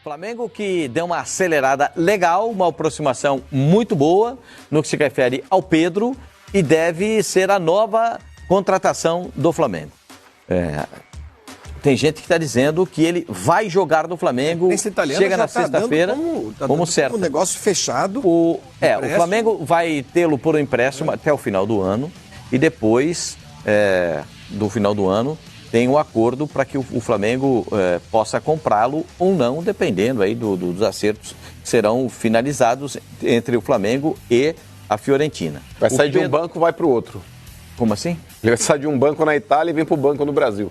Flamengo que deu uma acelerada legal, uma aproximação muito boa no que se refere ao Pedro e deve ser a nova contratação do Flamengo. Tem gente que está dizendo que ele vai jogar no Flamengo, chega na sexta-feira como certo. Um negócio fechado. O Flamengo vai tê-lo por empréstimo até o final do ano e depois do final do ano tem um acordo para que o Flamengo possa comprá-lo ou não, dependendo aí dos acertos que serão finalizados entre o Flamengo e a Fiorentina. Vai sair de um banco, vai para o outro. Como assim? Ele vai sair de um banco na Itália e vem para o banco no Brasil.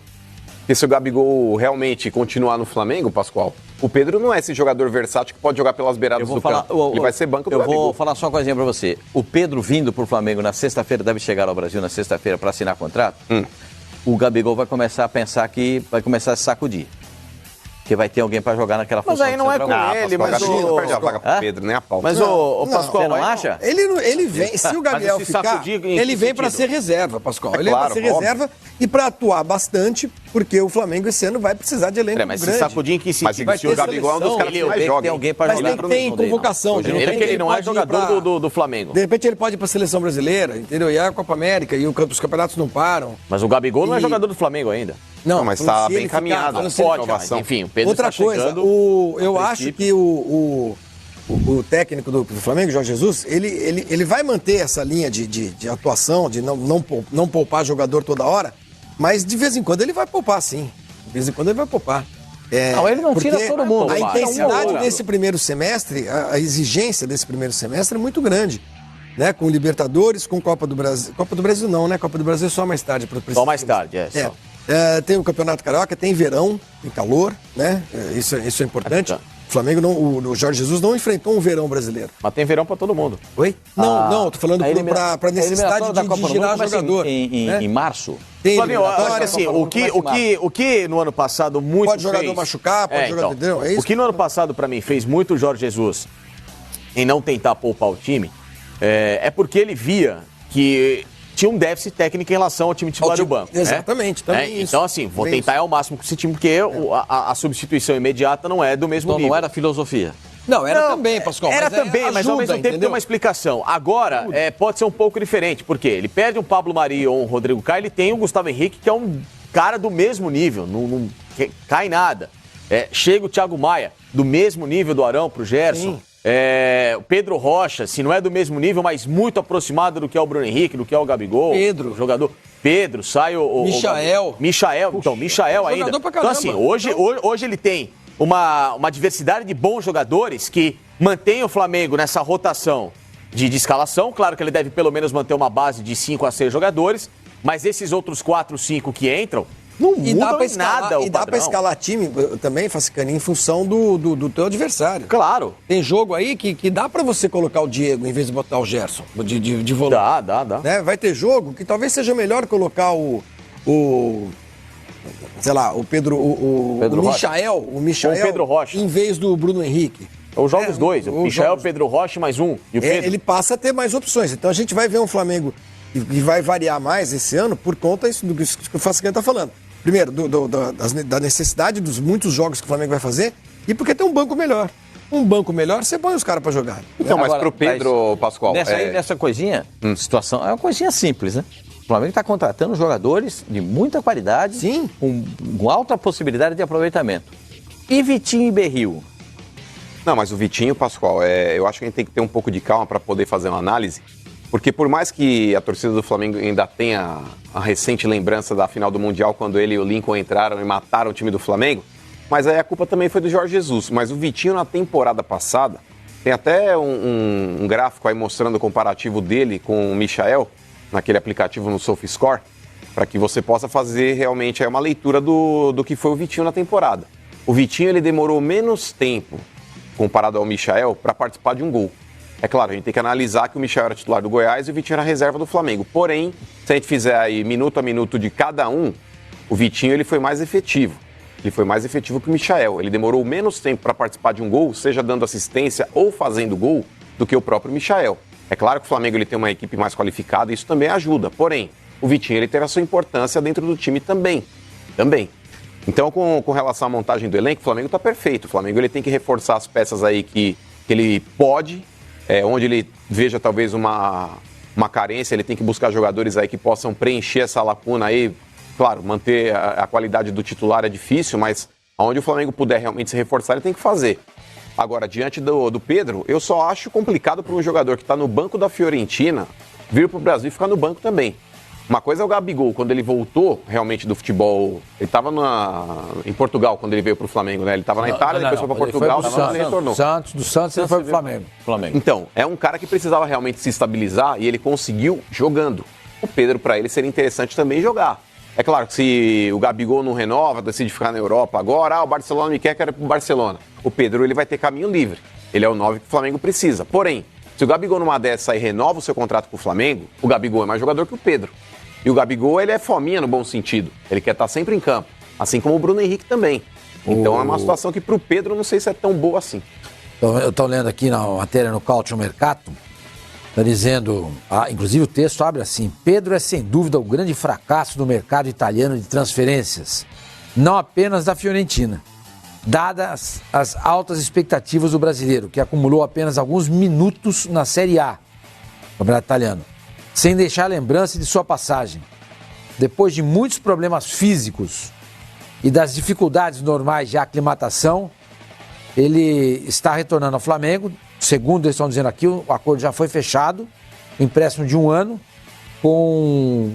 Porque se o Gabigol realmente continuar no Flamengo, Pascoal, o Pedro não é esse jogador versátil que pode jogar pelas beiradas do campo. Ele vai ser banco do Gabigol. Eu vou falar só uma coisinha para você. O Pedro vindo para o Flamengo na sexta-feira, deve chegar ao Brasil na sexta-feira para assinar contrato. O Gabigol vai começar a pensar que vai começar a se sacudir. Que vai ter alguém para jogar naquela função. Mas aí não é com ele, mas Pascoal, o perde a vaga pro Pedro, nem a pau. Mas o Pascoal, você não acha? Ele vem, se o Gabriel ficar, ele vem para ser reserva, Pascoal. Ele vem para ser reserva e para atuar bastante, porque o Flamengo esse ano vai precisar de elenco grande. Mas se sacudir em que sentido? Mas se o Gabigol é um dos caras que mais joga. Tem alguém para jogar. Mas tem que ter em convocação. Ele não é jogador do Flamengo. De repente ele pode ir para a seleção brasileira, entendeu? E a Copa América, e os campeonatos não param. Mas o Gabigol não é jogador do Flamengo ainda. Não, mas está bem encaminhado. Pode, enfim, o Pedro outra está coisa, chegando. eu acho que o técnico do Flamengo, Jorge Jesus, ele vai manter essa linha de atuação, de não poupar jogador toda hora, mas de vez em quando ele vai poupar, sim. De vez em quando ele vai poupar. Não, ele não tira todo mundo. A intensidade desse primeiro semestre, a exigência desse primeiro semestre é muito grande. Né, com Libertadores, com Copa do Brasil. Copa do Brasil não, né? Copa do Brasil é só mais tarde. Só mais tarde, só. Tem o Campeonato Carioca, tem verão, tem calor, né? Isso é importante. O Flamengo, o Jorge Jesus não enfrentou um verão brasileiro. Mas tem verão pra todo mundo. Oi? Não, tô falando pra necessidade de girar jogador. Em março? Tem Flamengo, acho que assim, o que no ano passado muito pode jogador fez... machucar, pode jogador... Então, o que no ano passado pra mim fez muito o Jorge Jesus em não tentar poupar o time é porque ele via que tinha um déficit técnico em relação ao time titular do banco. Exatamente, também isso. Então, assim, vou tentar ao máximo com esse time, porque a substituição imediata não é do mesmo nível. Não era filosofia. Não, era também, Pascoal. Era também, mas ao mesmo tempo tem uma explicação. Agora, pode ser um pouco diferente, porque ele perde um Pablo Mari ou um Rodrigo Caio, ele tem um Gustavo Henrique, que é um cara do mesmo nível, não cai nada. Chega o Thiago Maia, do mesmo nível do Arão pro Gerson. Sim. O Pedro Rocha, se não é do mesmo nível, mas muito aproximado do que é o Bruno Henrique, do que é o Gabigol. Pedro. O jogador. Pedro, sai o Michael. Michael, então, Michael ainda. Então, assim, hoje ele tem uma diversidade de bons jogadores que mantém o Flamengo nessa rotação de escalação. Claro que ele deve pelo menos manter uma base de 5 a 6 jogadores, mas esses outros 4, 5 que entram, não mudam em nada o padrão. E dá pra escalar time também, Facicani, em função do teu adversário. Claro. Tem jogo aí que dá pra você colocar o Diego em vez de botar o Gerson de volante. Dá. Né? Vai ter jogo que talvez seja melhor colocar o Pedro, o Michael, o Pedro Rocha, em vez do Bruno Henrique. Ou joga os dois, o Michael, Pedro Rocha mais um. E o Pedro. Ele passa a ter mais opções. Então a gente vai ver um Flamengo que vai variar mais esse ano por conta do que o Facicani está falando. Primeiro, da necessidade dos muitos jogos que o Flamengo vai fazer e porque tem um banco melhor. Um banco melhor, você põe os caras para jogar. Então, mas pro Pedro, Pascoal... Nessa coisinha, situação, é uma coisinha simples, né? O Flamengo está contratando jogadores de muita qualidade, sim, com alta possibilidade de aproveitamento. E Vitinho e Berril? Não, mas o Vitinho, Pascoal, eu acho que a gente tem que ter um pouco de calma para poder fazer uma análise, porque por mais que a torcida do Flamengo ainda tenha a recente lembrança da final do Mundial, quando ele e o Lincoln entraram e mataram o time do Flamengo, mas aí a culpa também foi do Jorge Jesus. Mas o Vitinho, na temporada passada, tem até um gráfico aí mostrando o comparativo dele com o Michael, naquele aplicativo no SofaScore, para que você possa fazer realmente aí uma leitura do que foi o Vitinho na temporada. O Vitinho, ele demorou menos tempo, comparado ao Michael, para participar de um gol. É claro, a gente tem que analisar que o Michael era titular do Goiás e o Vitinho era reserva do Flamengo. Porém, se a gente fizer aí minuto a minuto de cada um, o Vitinho ele foi mais efetivo. Ele foi mais efetivo que o Michael. Ele demorou menos tempo para participar de um gol, seja dando assistência ou fazendo gol, do que o próprio Michael. É claro que o Flamengo ele tem uma equipe mais qualificada e isso também ajuda. Porém, o Vitinho ele teve a sua importância dentro do time também. Então, com relação à montagem do elenco, o Flamengo está perfeito. O Flamengo ele tem que reforçar as peças aí que ele pode, onde ele veja talvez uma carência, ele tem que buscar jogadores aí que possam preencher essa lacuna aí. Claro, manter a qualidade do titular é difícil, mas onde o Flamengo puder realmente se reforçar, ele tem que fazer. Agora, diante do Pedro, eu só acho complicado para um jogador que está no banco da Fiorentina vir para o Brasil e ficar no banco também. Uma coisa é o Gabigol, quando ele voltou realmente do futebol, ele estava em Portugal quando ele veio para o Flamengo, né? Ele estava na Itália, depois foi para Portugal, ele retornou. Do Santos ele foi para o Flamengo. Então, é um cara que precisava realmente se estabilizar e ele conseguiu jogando. O Pedro, para ele, seria interessante também jogar. É claro que se o Gabigol não renova, decide ficar na Europa agora, o Barcelona me quer, quero ir pro Barcelona. O Pedro, ele vai ter caminho livre. Ele é o 9 que o Flamengo precisa. Porém, se o Gabigol numa dessa aí renova o seu contrato com o Flamengo, o Gabigol é mais jogador que o Pedro. E o Gabigol, ele é fominha no bom sentido. Ele quer estar sempre em campo. Assim como o Bruno Henrique também. Então é uma situação que pro Pedro não sei se é tão boa assim. Então, eu estou lendo aqui na matéria no Calcio Mercato, está dizendo, inclusive o texto abre assim: Pedro é sem dúvida o grande fracasso do mercado italiano de transferências, não apenas da Fiorentina, dadas as altas expectativas do brasileiro, que acumulou apenas alguns minutos na Série A, campeonato italiano, sem deixar lembrança de sua passagem. Depois de muitos problemas físicos e das dificuldades normais de aclimatação, ele está retornando ao Flamengo. Segundo eles estão dizendo aqui, o acordo já foi fechado, um empréstimo de 1 ano, com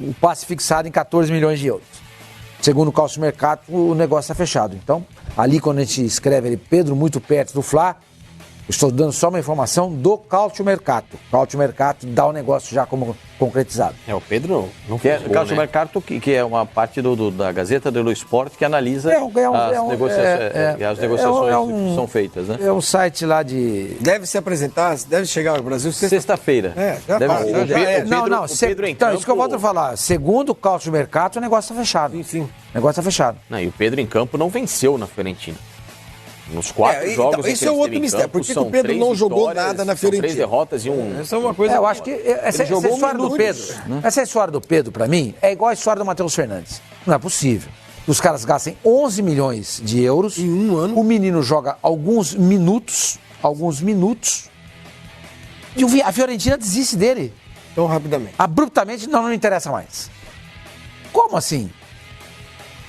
o passe fixado em 14 milhões de euros. Segundo o Calcio Mercato, o negócio está fechado. Então, ali quando a gente escreve ali, Pedro muito perto do Fla, estou dando só uma informação do Calcio Mercato. O Calcio Mercato dá o negócio já como concretizado. O Pedro não fez gol, Calcio Mercato, que é uma parte da Gazeta dello Sport que analisa as negociações que são feitas, né? É um site lá de... Deve se apresentar, deve chegar ao Brasil sexta-feira. Pedro então, isso que eu volto a falar. Segundo o Calcio Mercato, o negócio está fechado. Sim. O negócio está fechado. E o Pedro em campo não venceu na Fiorentina. Nos 4 jogos então, esse é outro mistério. Por que o Pedro não jogou nada na Fiorentina? 3 derrotas e Essa é uma coisa. Eu acho que essa história do Pedro, essa história do Pedro, pra mim, é igual a história do Matheus Fernandes. Não é possível. Os caras gastem 11 milhões de euros. Em 1 ano. O menino joga alguns minutos. E a Fiorentina desiste dele. Tão rapidamente. Abruptamente, não interessa mais. Como assim?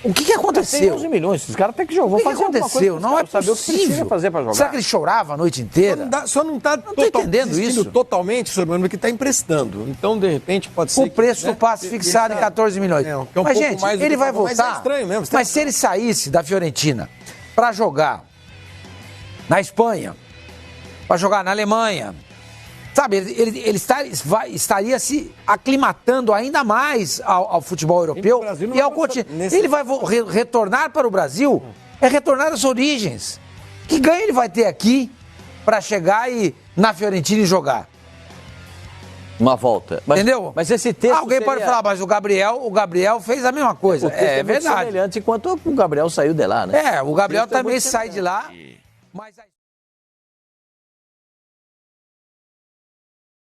O que aconteceu? Tem 11 milhões, esses caras têm que jogar. O que aconteceu? Não é possível. Fazer pra jogar. Será que ele chorava a noite inteira? Só não está entendendo isso totalmente, senhor Mano, porque está emprestando. Então, de repente, pode ser. O preço do passe fixado em 14 milhões. Mas, gente, ele vai voltar. Mas é estranho mesmo. Mas se ele saísse da Fiorentina para jogar na Espanha, para jogar na Alemanha, sabe, ele estaria se aclimatando ainda mais ao futebol europeu e ao continente. Ele vai retornar para o Brasil, retornar às origens. Que ganho ele vai ter aqui para chegar na Fiorentina e jogar? Uma volta. Entendeu? Mas esse texto alguém pode falar, mas o Gabriel fez a mesma coisa. É verdade. Semelhante enquanto o Gabriel saiu de lá, né? O Gabriel também sai de lá, mas...